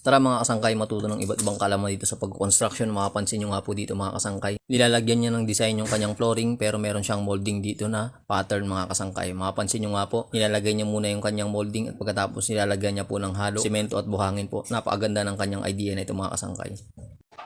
Tara mga kasangkay, matuto ng iba't ibang kalaman dito sa pag-construction. Mapapansin nyo nga po dito mga kasangkay. Nilalagyan niya ng design yung kanyang flooring pero meron siyang molding dito na pattern mga kasangkay. Mapapansin nyo nga po, nilalagay niya muna yung kanyang molding at pagkatapos nilalagyan niya po ng halo, semento at buhangin po. Napakaganda ng kanyang idea na ito mga kasangkay.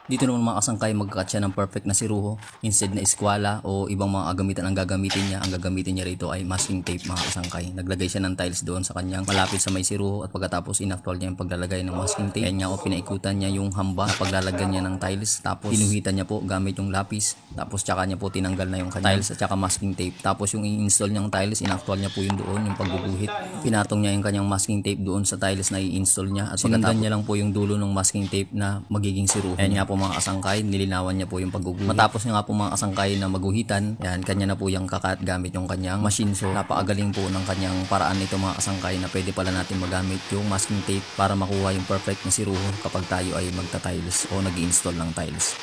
Dito naman mga kasangkay, magkakat siya ng perfect na siruho instead na eskwala o ibang mga gamitan ang gagamitin niya. Ang gagamitin niya rito ay masking tape mga kasangkay. Naglagay siya ng tiles doon sa kanyang malapit sa may siruho at pagkatapos inactual niya yung paglalagay ng masking tape. Kaya niya o pinaikutan niya yung hamba na paglalagyan niya ng tiles. Tapos pinuhitan niya po gamit yung lapis. Tapos tsaka niya po tinanggal na yung tiles at tsaka masking tape. Tapos yung i-install niyang tiles, inactual niya po yung doon, yung pagguguhit. Pinatong niya yung kanyang masking tape doon sa tiles na i-install niya at sinundan niya lang po yung dulo ng masking tape na magiging siruho. Kaya niya po mga kasangkay, nilinawan niya po yung pagguguhit. Matapos niya nga po mga kasangkay na maguhitan, yan, kanya na po yung kakat gamit yung kanyang machine. So napakagaling po ng kanyang paraan nito mga kasangkay na pwede pala natin magamit yung masking tape para makuha yung perfect na siruho kapag tayo ay magta-tiles o nag-i-install ng tiles.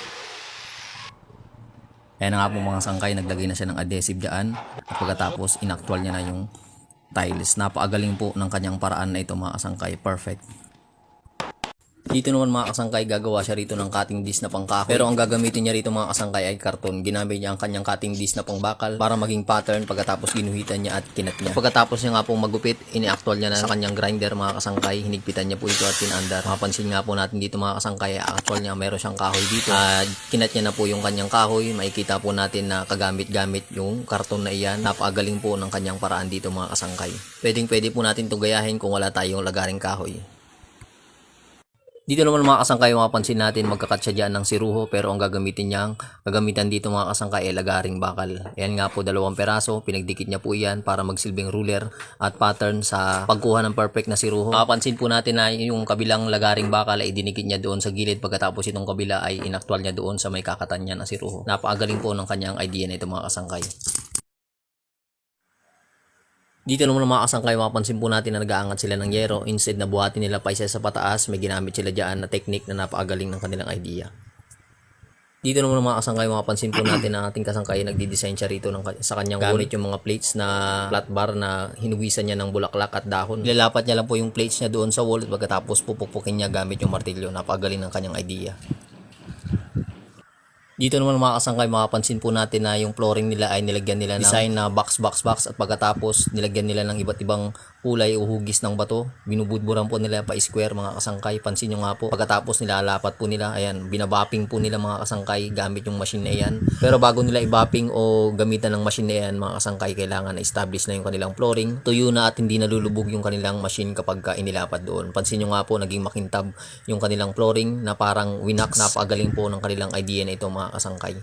Kaya na nga po mga sangkay, naglagay na siya ng adhesive dyan at pagkatapos inactual niya na yung tiles. Napakagaling po ng kanyang paraan na ito mga kasangkay, perfect. Dito naman mga kasangkay, gagawa siya rito ng cutting disc na pangkahoy. Pero ang gagamitin niya rito mga kasangkay ay karton. Ginamit niya ang kanyang cutting disc na pangbakal para maging pattern pagkatapos ginuhitan niya at kinat niya. Pagkatapos niya nga pong magupit, ini-actual niya na sa kanyang grinder mga kasangkay. Hinigpitan niya po ito at pinandar. Mapansin nga po natin dito mga kasangkay, actual niya meron siyang kahoy dito. Kinat niya na po yung kanyang kahoy. Makikita po natin na kagamit-gamit yung karton na iyan. Napakagaling po ng kanyang paraan dito mga kasangkay. Pwede po natin ito gayahin kung wala tayong lagaring kahoy. Dito naman mga kasangkay, mapapansin natin magkakat siya dyan ng siruho pero ang gagamitan dito mga kasangkay ay lagaring bakal. Ayan nga po, 2 peraso, pinagdikit niya po yan para magsilbing ruler at pattern sa pagkuha ng perfect na siruho. Mapapansin po natin na yung kabilang lagaring bakal ay dinikit niya doon sa gilid pagkatapos itong kabila ay inaktual niya doon sa may kakatan niya ng siruho. Napakagaling po ng kanyang idea na ito mga kasangkay. Dito naman mga kasangkay, mapapansin po natin na nag-aangat sila ng yero. Instead na buhatin nila pa isa sa pataas, may ginamit sila dyan na technique na napakagaling ng kanilang idea. Dito naman mga kasangkay, mapapansin po natin na ating kasangkay nagdi-design siya rito sa kanyang gamit yung mga plates na flat bar na hinuwisan niya ng bulaklak at dahon. Nilalapat niya lang po yung plates niya doon sa wall at pagkatapos pupukpukin niya gamit yung martilyo. Napakagaling ng kanyang idea. Dito naman mga kasangkay, makapansin po natin na yung flooring nila ay nilagyan nila ng design na box at pagkatapos nilagyan nila ng iba't ibang kulay o hugis ng bato. Binubudburan po nila pa square mga kasangkay. Pansin nyo nga po, pagkatapos nilalapat po nila, ayan, binabapping po nila mga kasangkay gamit yung machine na yan. Pero bago nila i-bapping o gamitan ng machine na yan mga kasangkay, kailangan na-establish na yung kanilang flooring. Tuyo na at hindi nalulubog yung kanilang machine kapag inilapat doon. Pansin nyo nga po, naging makintab yung kanilang flooring na parang winax. Napakagaling po ng kanilang idea na ito mga kasangkay.